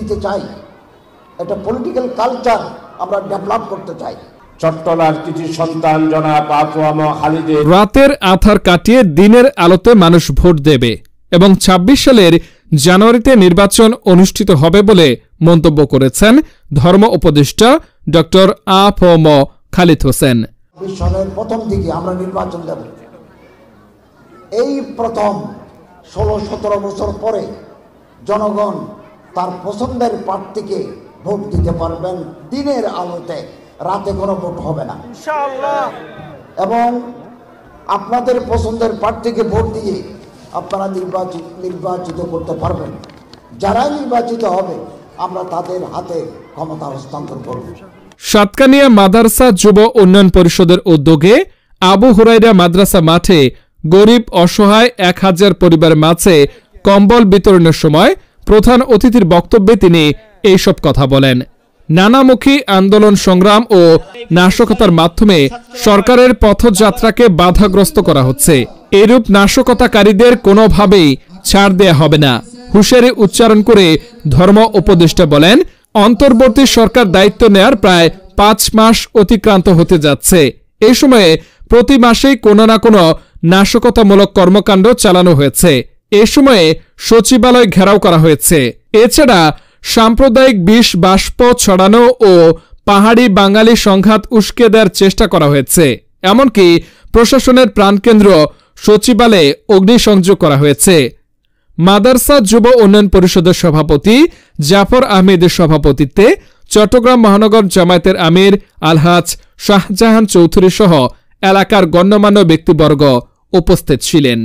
দিতে চাই, একটা পলিটিক্যাল কালচার আমরা ডেভেলপ করতে চাই। চট্টলার কৃতি সন্তান জনাব আফম খালিদের রাতের আঁধার কাটিয়ে দিনের আলোতে মানুষ ভোট দেবে এবং ২৬ সালের জানুয়ারিতে নির্বাচন অনুষ্ঠিত হবে বলে মন্তব্য করেছেন ধর্ম উপদেষ্টা ডক্টর আফম খালিদ হোসেন। ২০ সালের প্রথম দিকে আমরা নির্বাচন দেব। এই প্রথম ১৬-১৭ বছর পরে জনগণ তার পছন্দের প্রার্থীকে ভোট দিতে পারবেন দিনের আলোতে, রাতে কোনো ভোট হবে না ইনশাআল্লাহ। এবং আপনাদের পছন্দের প্রার্থীকে ভোট দিয়ে আপনারা নির্বাচিত করতে পারবেন। যারা নির্বাচিত হবে আমরা তাদের হাতে ক্ষমতা হস্তান্তর করব। সাতকানিয়া মাদ্রাসা যুব উন্নয়ন পরিষদের উদ্যোগে আবু হুরাইরা মাদ্রাসা মাঠে গরিব অসহায় ১,০০০ পরিবারের মাঝে কম্বল বিতরণের সময় প্রধান অতিথির বক্তব্যে তিনি এইসব কথা বলেন। নানামুখী আন্দোলন সংগ্রাম ও নাশকতার মাধ্যমে সরকারের পথযাত্রাকে বাধাগ্রস্ত করা হচ্ছে। এরূপ নাশকতাকারীদের কোনোভাবেই ছাড় দেয়া হবে না হুঁশিয়ারি উচ্চারণ করে ধর্ম উপদেষ্টা বলেন, অন্তর্বর্তী সরকার দায়িত্ব নেয়ার প্রায় ৫ মাস অতিক্রান্ত হতে যাচ্ছে। এই সময়ে প্রতি মাসেই কোনো না কোনো নাশকতামূলক কর্মকাণ্ড চালানো হয়েছে। এ সময়ে সচিবালয় ঘেরাও করা হয়েছে। এছাড়া সাম্প্রদায়িক বিষ বাষ্প ছড়ানো ও পাহাড়ি বাঙালি সংঘাত উস্কে দেওয়ার চেষ্টা করা হয়েছে। এমনকি প্রশাসনের প্রাণকেন্দ্র সচিবালয়ে অগ্নিসংযোগ করা হয়েছে। মাদ্রাসা যুব উন্নয়ন পরিষদের সভাপতি জাফর আহমেদের সভাপতিত্বে চট্টগ্রাম মহানগর জামায়াতের আমির আলহাজ শাহজাহান চৌধুরী সহ এলাকার গণ্যমান্য ব্যক্তিবর্গ উপস্থিত ছিলেন।